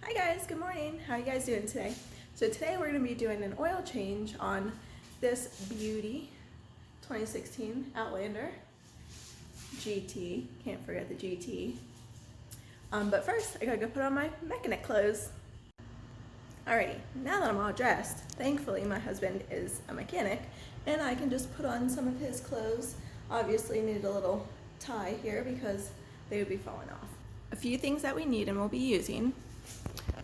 Hi guys, good morning. How are you guys doing today? So today we're going to be doing an oil change on this beauty 2016 Outlander GT. Can't forget the GT. But first I gotta go put on my mechanic clothes. Alrighty, now that I'm all dressed, thankfully my husband is a mechanic and I can just put on some of his clothes. Obviously need a little tie here because they would be falling off. A few things that we need and we'll be using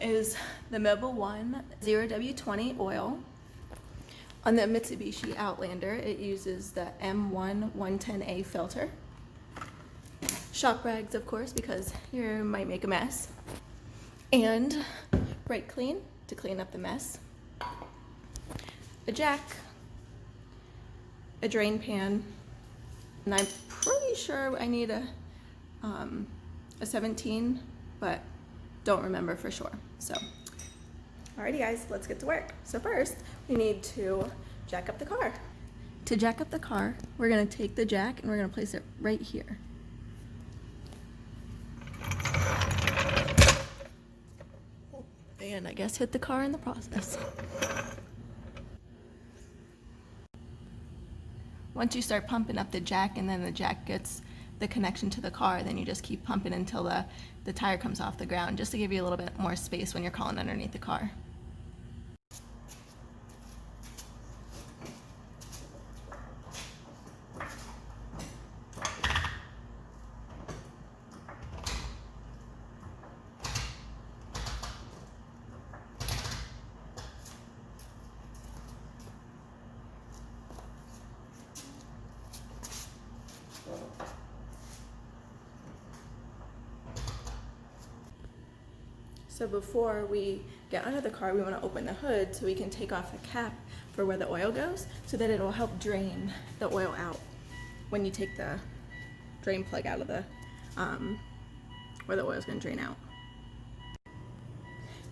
is the Mobil 1 0W20 oil. On the Mitsubishi Outlander, it uses the M1 110A filter. Shop rags, of course, because you might make a mess. And brake clean to clean up the mess. A jack, a drain pan, and I'm pretty sure I need a 17, but don't remember for sure. So, alrighty guys, let's get to work. So first, we need to jack up the car. To jack up the car, we're gonna take the jack and we're gonna place it right here. And I guess hit the car in the process. Once you start pumping up the jack and then the jack gets the connection to the car, then you just keep pumping until the tire comes off the ground, just to give you a little bit more space when you're crawling underneath the car. So before we get under the car, we want to open the hood so we can take off the cap for where the oil goes, so that it will help drain the oil out when you take the drain plug out of the where the oil is going to drain out.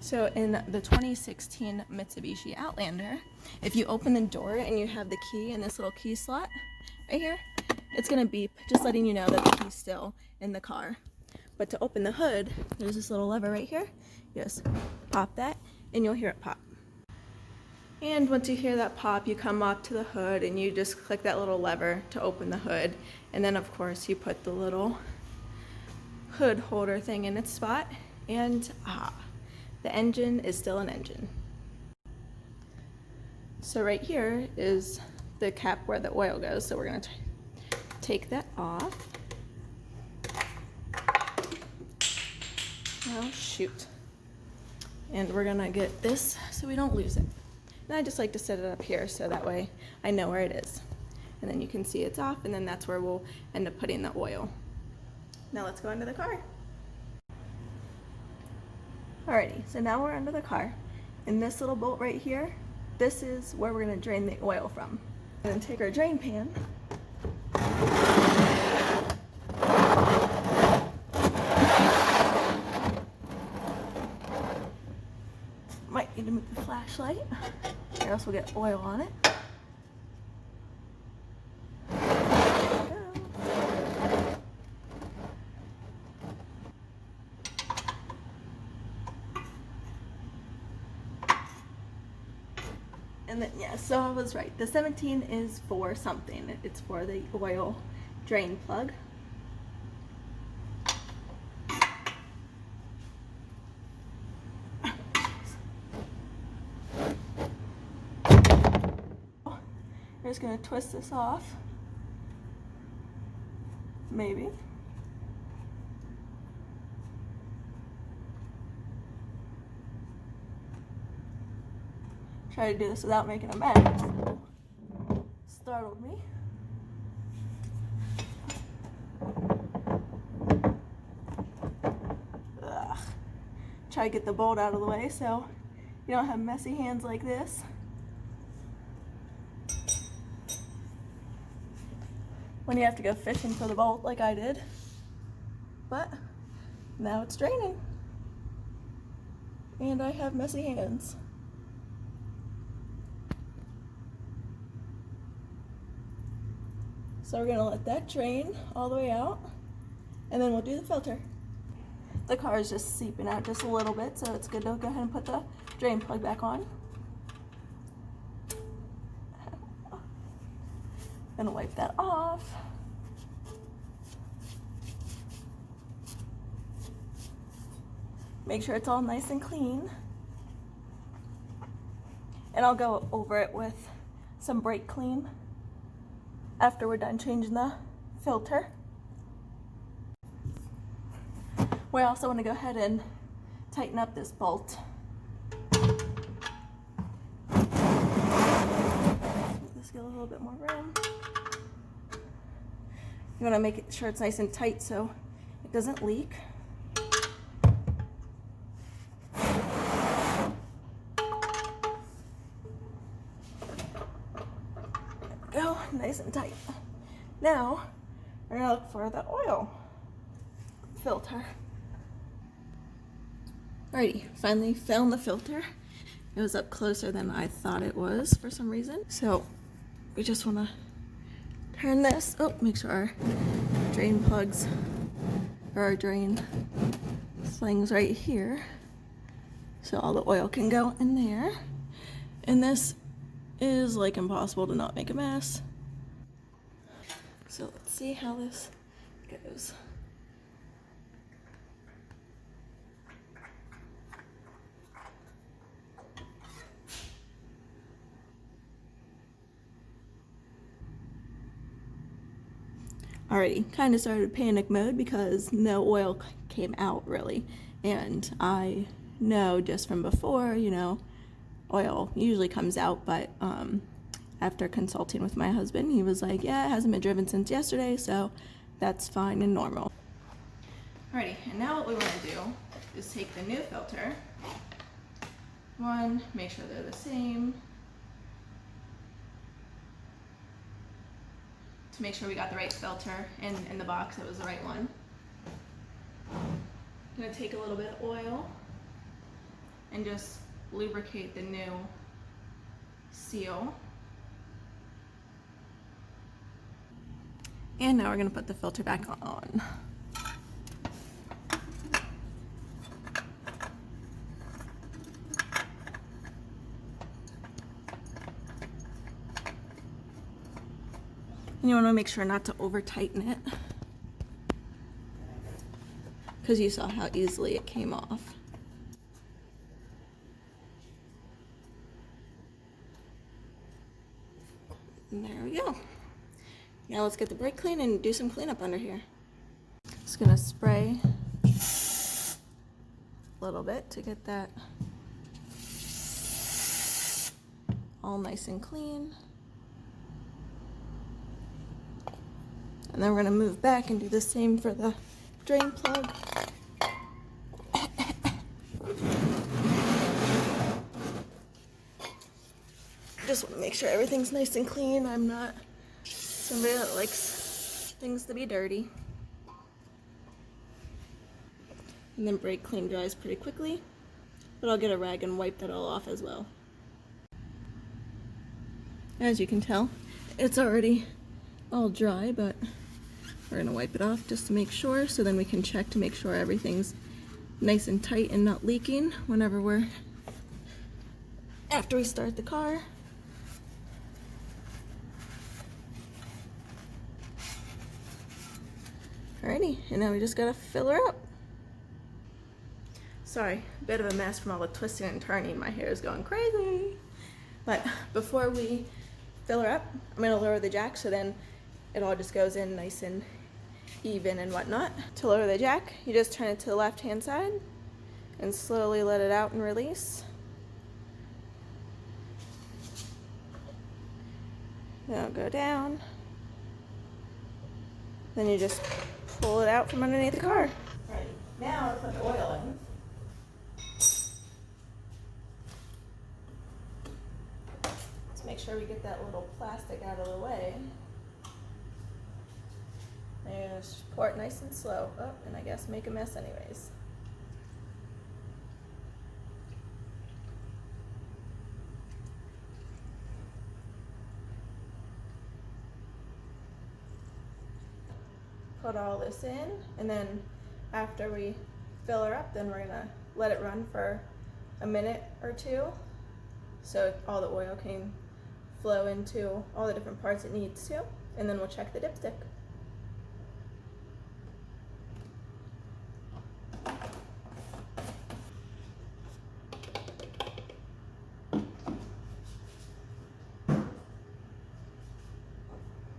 So in the 2016 Mitsubishi Outlander, if you open the door and you have the key in this little key slot right here, it's going to beep, just letting you know that the key's still in the car. But to open the hood, there's this little lever right here. You just pop that and you'll hear it pop. And once you hear that pop, you come up to the hood and you just click that little lever to open the hood. And then of course you put the little hood holder thing in its spot, and the engine is still an engine. So right here is the cap where the oil goes. So we're gonna take that off. Oh shoot. And we're gonna get this so we don't lose it. And I just like to set it up here so that way I know where it is. And then you can see it's off, and then that's where we'll end up putting the oil. Now let's go into the car. Alrighty, so now we're under the car. And this little bolt right here, this is where we're gonna drain the oil from. And then take our drain pan. Might need to move the flashlight, or else we'll get oil on it. There we go. And then, yeah, so I was right. The 17 is for something. It's for the oil drain plug. I'm just going to twist this off, maybe. Try to do this without making a mess. Startled me. Ugh. Try to get the bolt out of the way so you don't have messy hands like this. When you have to go fishing for the bolt like I did. But now it's draining. And I have messy hands. So we're gonna let that drain all the way out, and then we'll do the filter. the car is just seeping out just a little bit, so it's good to go ahead and put the drain plug back on. Gonna wipe that off. Make sure it's all nice and clean. And I'll go over it with some brake clean after we're done changing the filter. We also want to go ahead and tighten up this bolt. Let's get a little bit more room. You want to make sure it's nice and tight so it doesn't leak. Go, nice and tight. Now we're gonna look for the oil filter. Alrighty, finally found the filter. It was up closer than I thought it was for some reason. So we just wanna turn this. Oh, make sure our drain plugs or our drain slings right here, so all the oil can go in there. And this is like impossible to not make a mess. So let's see how this goes. Alrighty, kind of started panic mode because no oil came out really. And I know just from before, you know, oil usually comes out, but after consulting with my husband, he was like, yeah, it hasn't been driven since yesterday, so that's fine and normal. Alrighty, and now what we want to do is take the new filter, make sure they're the same, to make sure we got the right filter in the box, it was the right one. I'm going to take a little bit of oil and just lubricate the new seal. And now we're going to put the filter back on. And you want to make sure not to over tighten it, because you saw how easily it came off. And there we go. Now let's get the brake clean and do some cleanup under here. Just gonna spray a little bit to get that all nice and clean. And then we're gonna move back and do the same for the drain plug. Just want to make sure everything's nice and clean. I'm not somebody that likes things to be dirty. And then brake clean dries pretty quickly, but I'll get a rag and wipe that all off as well. As you can tell, it's already all dry, but we're gonna wipe it off just to make sure, so then we can check to make sure everything's nice and tight and not leaking whenever after we start the car. Alrighty, and now we just gotta fill her up. Sorry, a bit of a mess from all the twisting and turning. My hair is going crazy. But before we fill her up, I'm gonna lower the jack so then it all just goes in nice and even and whatnot. To lower the jack, you just turn it to the left-hand side and slowly let it out and release. Then it'll go down. Then you just pull it out from underneath the car. Right, now I'll put the oil in. Let's make sure we get that little plastic out of the way. And just pour it nice and slow. Oh, and I guess make a mess anyways. Put all this in, and then after we fill her up, then we're gonna let it run for a minute or two so all the oil can flow into all the different parts it needs to, and then we'll check the dipstick.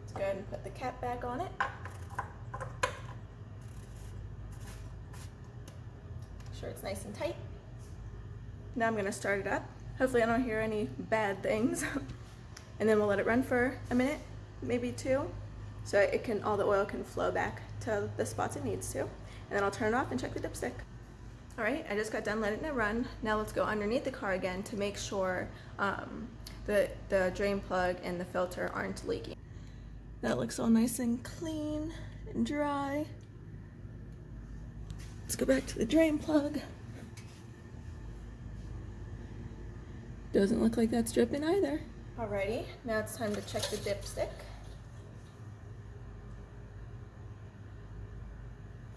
Let's go ahead and put the cap back on it. Make sure it's nice and tight. Now I'm gonna start it up. Hopefully I don't hear any bad things. And then we'll let it run for a minute, maybe two, so it can, all the oil can flow back to the spots it needs to. And then I'll turn it off and check the dipstick. All right, I just got done letting it run. Now let's go underneath the car again to make sure the drain plug and the filter aren't leaking. That looks all nice and clean and dry. Let's go back to the drain plug. Doesn't look like that's dripping either. Alrighty, now it's time to check the dipstick.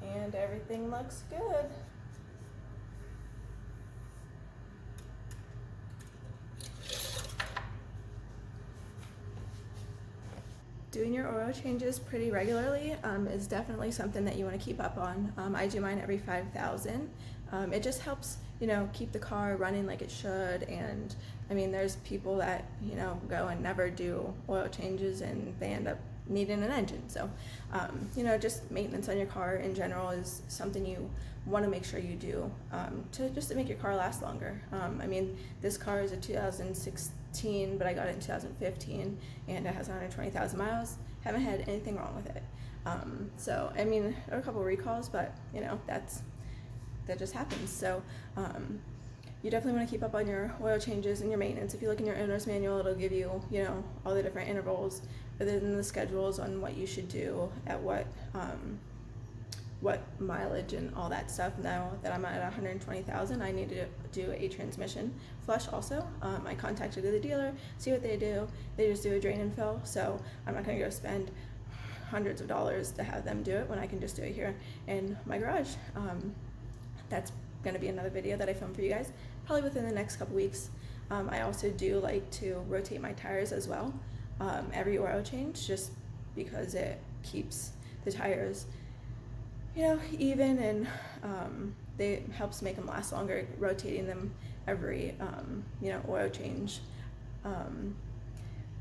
And everything looks good. Doing your oil changes pretty regularly is definitely something that you want to keep up on. I do mine every 5,000. It just helps, you know, keep the car running like it should. And I mean, there's people that, you know, go and never do oil changes and they end up needing an engine. So, you know, just maintenance on your car in general is something you want to make sure you do to make your car last longer. I mean, this car is a 2016, but I got it in 2015 and it has 120,000 miles. Haven't had anything wrong with it. So, I mean, there are a couple recalls, but you know, that just happens. So, you definitely want to keep up on your oil changes and your maintenance. If you look in your owner's manual, it'll give you, you know, all the different intervals within the schedules on what you should do at what mileage and all that stuff. Now that I'm at 120,000, I need to do a transmission flush also. I contacted the dealer, see what they do. They just do a drain and fill, so I'm not going to go spend hundreds of dollars to have them do it when I can just do it here in my garage. That's going to be another video that I film for you guys probably within the next couple weeks. I also do like to rotate my tires as well every oil change, just because it keeps the tires, you know, even, and they helps make them last longer, rotating them every you know, oil change.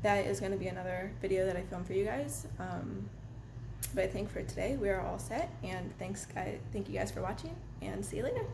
That is going to be another video that I film for you guys. But I think for today we are all set, and thank you guys for watching, and see you later.